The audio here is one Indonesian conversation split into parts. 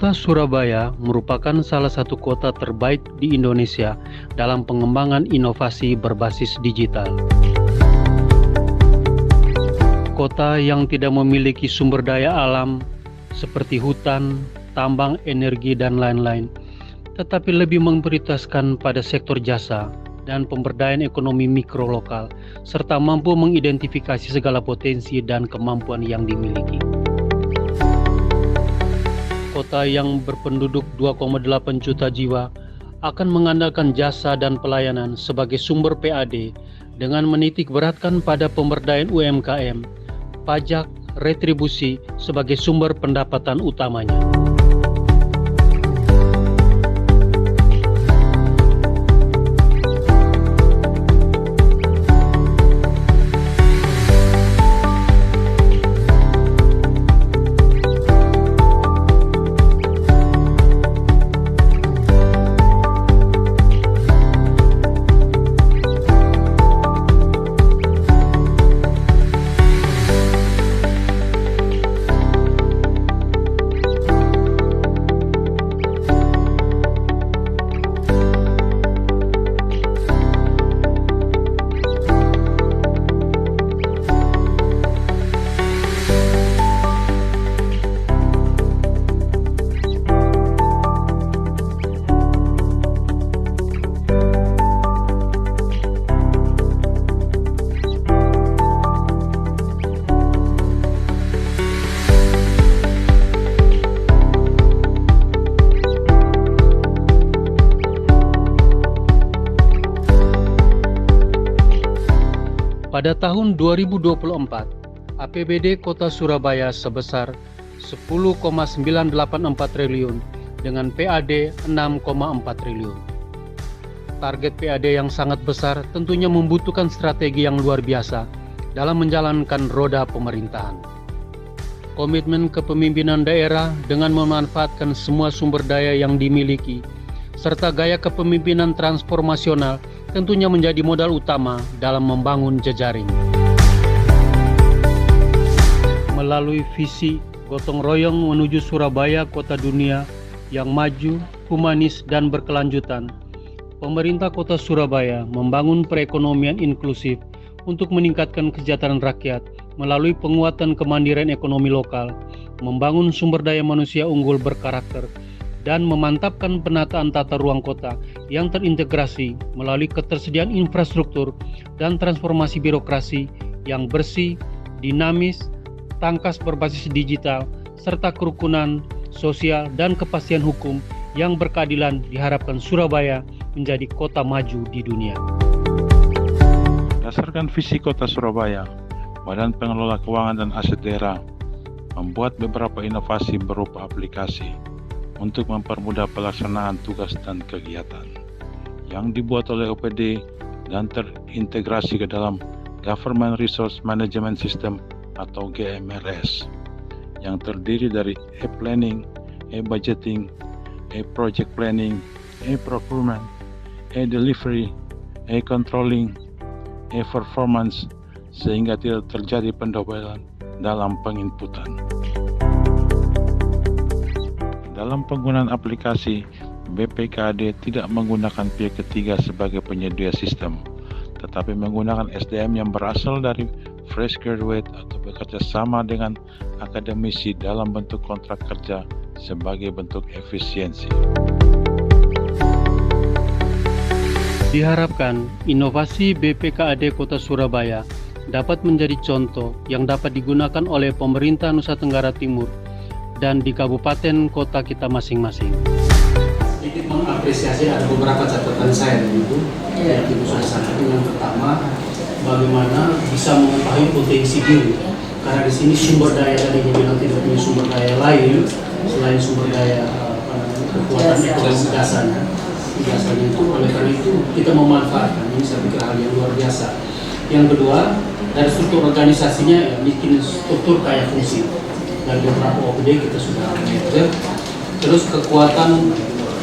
Kota Surabaya merupakan salah satu kota terbaik di Indonesia dalam pengembangan inovasi berbasis digital. Kota yang tidak memiliki sumber daya alam seperti hutan, tambang, energi, dan lain-lain, tetapi lebih memprioritaskan pada sektor jasa dan pemberdayaan ekonomi mikro lokal, serta mampu mengidentifikasi segala potensi dan kemampuan yang dimiliki. Kota yang berpenduduk 2,8 juta jiwa akan mengandalkan jasa dan pelayanan sebagai sumber PAD dengan menitik beratkan pada pemberdayaan UMKM, pajak, retribusi sebagai sumber pendapatan utamanya. Pada tahun 2024, APBD Kota Surabaya sebesar 10,984 triliun dengan PAD 6,4 triliun. Target PAD yang sangat besar tentunya membutuhkan strategi yang luar biasa dalam menjalankan roda pemerintahan. Komitmen kepemimpinan daerah dengan memanfaatkan semua sumber daya yang dimiliki, serta gaya kepemimpinan transformasional tentunya menjadi modal utama dalam membangun jejaring. Melalui visi gotong royong menuju Surabaya Kota Dunia yang maju, humanis, dan berkelanjutan, pemerintah Kota Surabaya membangun perekonomian inklusif untuk meningkatkan kesejahteraan rakyat melalui penguatan kemandirian ekonomi lokal, membangun sumber daya manusia unggul berkarakter, dan memantapkan penataan tata ruang kota yang terintegrasi melalui ketersediaan infrastruktur dan transformasi birokrasi yang bersih, dinamis, tangkas berbasis digital, serta kerukunan sosial dan kepastian hukum yang berkeadilan. Diharapkan Surabaya menjadi kota maju di dunia. Berdasarkan visi Kota Surabaya, Badan Pengelola Keuangan dan Aset Daerah membuat beberapa inovasi berupa aplikasi untuk mempermudah pelaksanaan tugas dan kegiatan yang dibuat oleh OPD dan terintegrasi ke dalam Government Resource Management System atau GMRS yang terdiri dari e-planning, e-budgeting, e-project planning, e-procurement, e-delivery, e-controlling, e-performance, sehingga tidak terjadi pendobelan dalam penginputan. Dalam penggunaan aplikasi, BPKAD tidak menggunakan pihak ketiga sebagai penyedia sistem, tetapi menggunakan SDM yang berasal dari fresh graduate atau bekerja sama dengan akademisi dalam bentuk kontrak kerja sebagai bentuk efisiensi. Diharapkan inovasi BPKAD Kota Surabaya dapat menjadi contoh yang dapat digunakan oleh pemerintah Nusa Tenggara Timur dan di kabupaten kota kita masing-masing. Sedikit mengapresiasi ada beberapa catatan saya itu yang Ibu sudah sampaikan. Yang pertama, bagaimana bisa mengetahui potensi diri. Karena di sini sumber daya tadi dibilang tidak punya sumber daya lain selain sumber daya kekuatan ekonomi dasarnya itu. Oleh karena itu kita memanfaatkan ini, saya pikir hal yang luar biasa. Yang kedua, dari struktur organisasinya ya bikin struktur kayak fungsi. Dari beberapa OPD kita sudah lihat. Terus kekuatan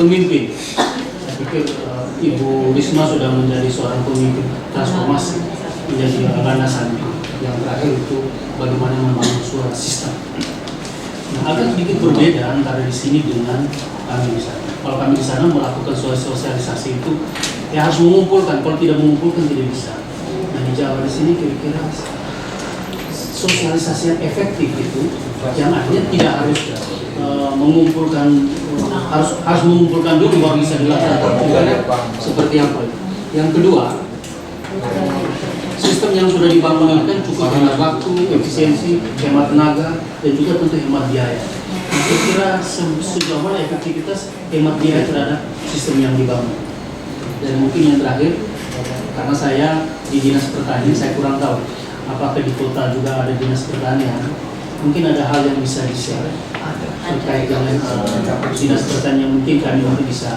pemimpin. Saya pikir Ibu Risma sudah menjadi seorang pemimpin transformasi menjadi landasan. Yang terakhir itu bagaimana membangun suara sistem. Nah, agak sedikit berbeda antara di sini dengan kami di sana. Kalau kami di sana melakukan sosialisasi itu ya harus mengumpulkan. Kalau tidak mengumpulkan tidak bisa. Nah, di Jawa di sini kira-kira sosialisasi yang efektif itu yang akhirnya tidak harus mengumpulkan harus mengumpulkan dulu baru bisa dilaksanakan. Seperti apa? Yang kedua, sistem yang sudah dibangun ini kan cukup hemat waktu, efisiensi, hemat tenaga, dan juga tentu hemat biaya. Nah, saya kira sejauh mana efektivitas hemat biaya terhadap sistem yang dibangun. Dan mungkin yang terakhir, karena saya di Dinas Pertanian, saya kurang tahu apakah di kota juga ada Dinas Pertanian. Mungkin ada hal yang bisa di-share terkait dengan Dinas Pertanian yang mungkin kami bisa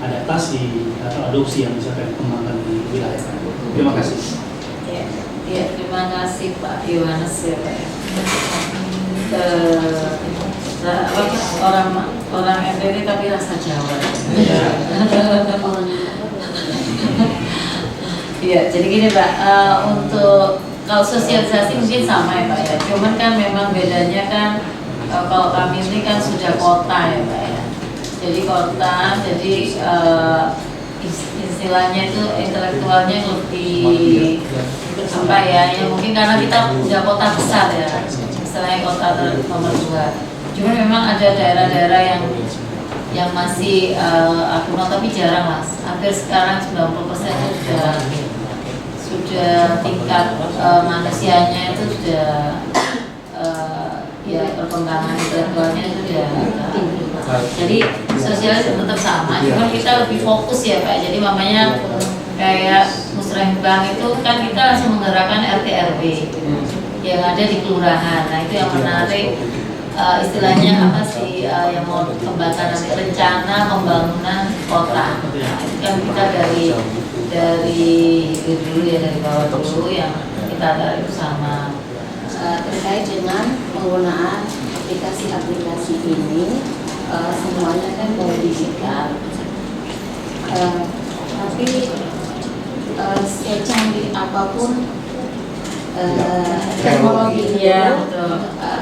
adaptasi atau adopsi yang bisa kami kembangkan di wilayah kami. Terima kasih. Ya, terima kasih Pak Yohanes ya Pak ya. Orang NTT tapi rasa Jawa. Iya, jadi gini Pak, untuk kalau sosialisasi mungkin sama ya Pak ya. Cuman kan memang bedanya kan kalau kami ini kan sudah kota ya Pak ya. Jadi kota, jadi istilahnya itu intelektualnya lebih apa ya, yang mungkin karena kita udah kota besar ya, istilahnya kota nomor 2. Cuma memang ada daerah-daerah yang masih akurat tapi jarang lah. Hampir sekarang 90% itu sudah tingkat manusianya itu sudah ya perkembangan intelektualnya itu sudah jadi sosialis tetap sama, cuma kita lebih fokus ya Pak. Jadi mamanya kayak musrembang itu kan kita langsung menggerakkan RT RW yang ada di kelurahan. Nah itu yang menarik, istilahnya apa sih yang mau kembangkan nanti rencana pembangunan kota. Nah, itu kan kita dari dulu ya, dari bawah dulu yang kita tarik itu sama. Terkait dengan penggunaan aplikasi-aplikasi ini, semuanya kan dari digital, tapi secanggih apapun teknologi ya,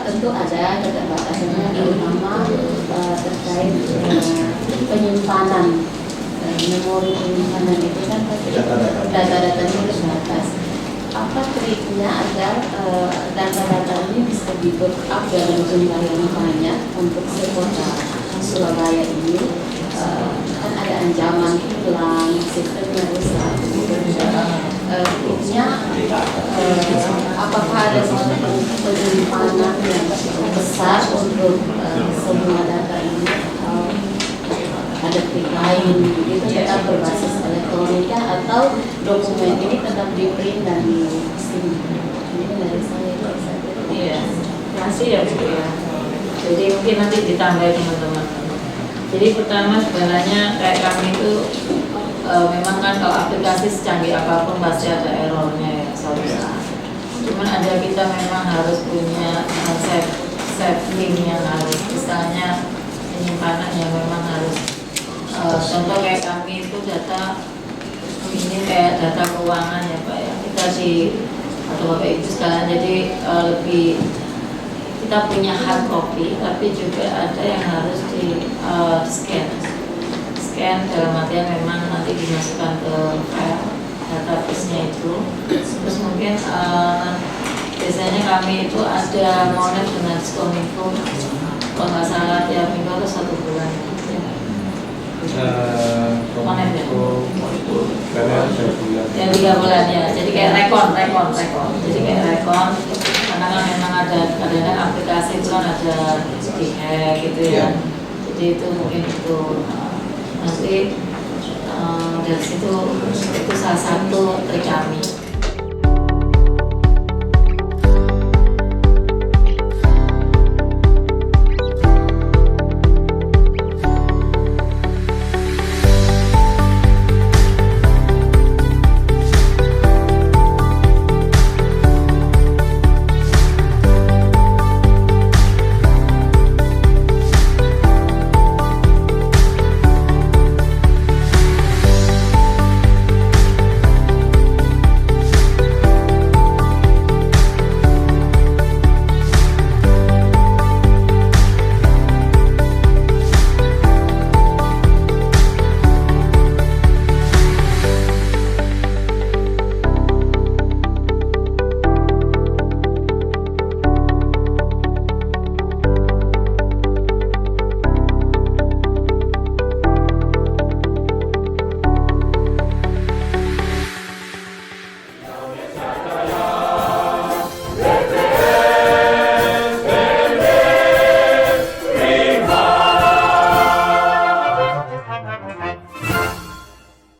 tentu ada keterbatasannya, terutama terkait penyimpanan memori penyimpanan itu kan data-datanya terbatas. Apa triknya agar data-data ini bisa di-backup dalam jumlah yang banyak untuk sekota Surabaya ini? Kan ada ancaman hilang, sistemnya rusak. Triknya apakah ada suatu penyimpanan yang besar untuk semua data ini? Ada trik lain itu tetap berbasis elektronika atau dokumen ini tetap di print dan di simpan. Ini dari saya itu saja. Iya, masih ya Bu ya. Jadi mungkin nanti ditambah teman-teman. Jadi pertama sebenarnya kayak kami itu memang kan kalau aplikasi secanggih apapun pasti ada errornya ya suatu saat. Cuman ada kita memang harus punya save link yang harus, misalnya penyimpanan yang memang harus contoh kayak kami itu data ini kayak data keuangan ya Pak ya, kita atau Bapak Ibu sekalian, jadi lebih kita punya hard copy tapi juga ada yang harus di scan dalam artian memang nanti dimasukkan ke file database-nya itu. Terus mungkin biasanya kami itu ada monet dengan Diskominfo, kalau nggak salah tiap minggu atau 1 bulan. Monet ya? Yang 3 bulan ya, jadi kayak rekon. Jadi kayak rekon, karena karena memang ada kadang-kadang aplikasi itu kan ada di-hack gitu ya. Jadi itu mungkin itu nanti dari situ itu salah satu trik kami.